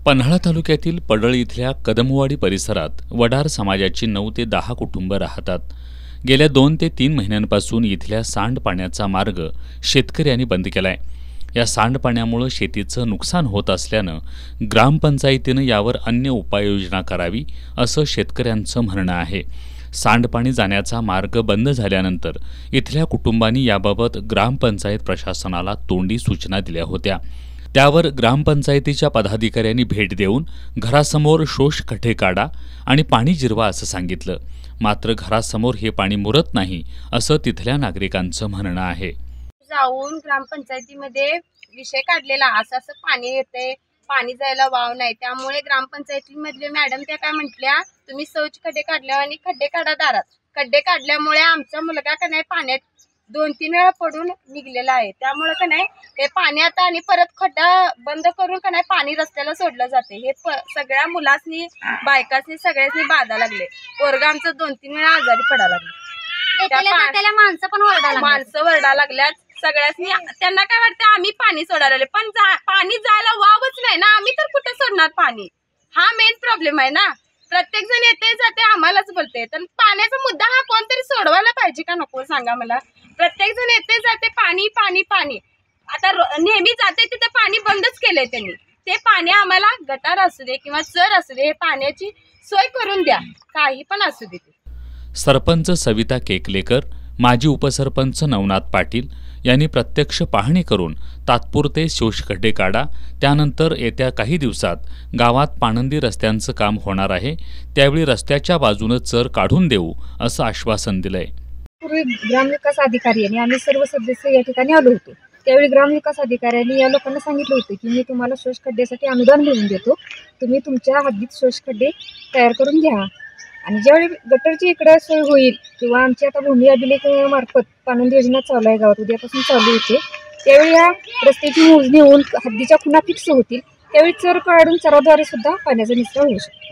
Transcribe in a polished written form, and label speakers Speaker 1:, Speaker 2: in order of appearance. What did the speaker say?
Speaker 1: पन्हाळा तालुक्यातील पडळ इथल्या कदमवाडी परिसरात वडार समाजाची 9 ते 10 कुटुंब राहतात। गेल्या 2 ते 3 महिन्यांपासून इथल्या सांडपाण्याचा मार्ग शेतकऱ्यांनी बंद केलाय। या सांडपाण्यामुळे शेतीचं नुकसान होत असल्यानं ग्रामपंचायतीनं यावर अन्य उपाययोजना करावी असं शेतकऱ्यांचं म्हणणं आहे। सांडपाणी जाण्याचा मार्ग बंद झाल्यानंतर इथल्या कुटुंबांनी याबाबत ग्रामपंचायत प्रशासनाला तोंडी सूचना दिल्या होत्या। त्यावर ग्रामपंचायतीच्या पदाधिकाऱ्यांनी भेट देऊन घरासमोर शोषखड्डे काढा आणि पाणी जिरवा असं सांगितलं। मात्र घरासमोर हे पाणी मुरत नाही असं तिथल्या नागरिकांचं म्हणणं आहे।
Speaker 2: जाऊन ग्रामपंचायतीमध्ये विषय काढलेला असं पाणी येते, पाणी जायला वाव नाही, त्यामुळे ग्रामपंचायतीमधले मॅडम त्या काय म्हटल्या, तुम्ही शौच खड्डे काढल्या आणि खड्डे काढा दारात। खड्डे काढल्यामुळे आमचा मुलगा का नाही पाण्यात 2-3 वेळा पडून निघलेला आहे। त्यामुळे का नाही हे पाणी आता आणि परत खड्डा बंद करून का नाही पाणी रस्त्याला सोडलं जाते। हे सगळ्या मुलांनी बायकांनी सगळ्यांनी बाधा लागले। पोरगा आमचं 2-3 वेळा आजारी पडायला लागले। माणसं वरडा लागल्यात सगळ्यांनी। त्यांना काय वाटतं आम्ही पाणी सोडायला, पण पाणी जायला वावच नाही ना, आम्ही तर कुठे सोडणार पाणी? हा मेन प्रॉब्लेम आहे ना। प्रत्येक जण येते जाते आम्हालाच बोलते, तर पाण्याचा मुद्दा हा कोणतरी सोडवायला पाहिजे का नको सांगा मला? प्रत्येक जण येते जाते पाणी पाणी पाणी। आता नेहमी जाते तिथे पाणी बंदच केलंय त्यांनी। ते पाणी आम्हाला गटार असू दे किंवा चर असू दे, हे पाण्याची सोय करून द्या, काही पण असू दे।
Speaker 1: सरपंच सविता केकलेकर, माजी उपसरपंच नवनाथ पाटील यांनी प्रत्यक्ष पाहणी करून तात्पुरते शोषखड्डे काढा, त्यानंतर येत्या काही दिवसात गावात पाणंदी रस्त्यांचं काम होणार आहे, त्यावेळी रस्त्याच्या बाजूने चर काढून देऊ असं आश्वासन दिलंय।
Speaker 3: पूर्वी ग्रामविकास अधिकारी आणि आम्ही सर्व सदस्य या ठिकाणी आलो होतो। त्यावेळी ग्रामविकास अधिकाऱ्यांनी या लोकांना सांगितलं होतं की मी तुम्हाला शोषखड्ड्यासाठी अनुदान मिळवून देतो, तुम्ही तुमच्या हद्दीत शोषखड्डे तयार करून घ्या। आणि ज्यावेळी गटरची इकडे सोय होईल किंवा आमची आता भूमी अभिलेख मार्फत पाणंदी योजना चालू आहे, गावात उद्यापासून चालू होते, त्यावेळी या रस्त्याची मोजणी होऊन हद्दीच्या खुणा फिक्स होतील, त्यावेळी चर काढून चराद्वारे सुद्धा पाण्याचा निचरा होऊ शकतो।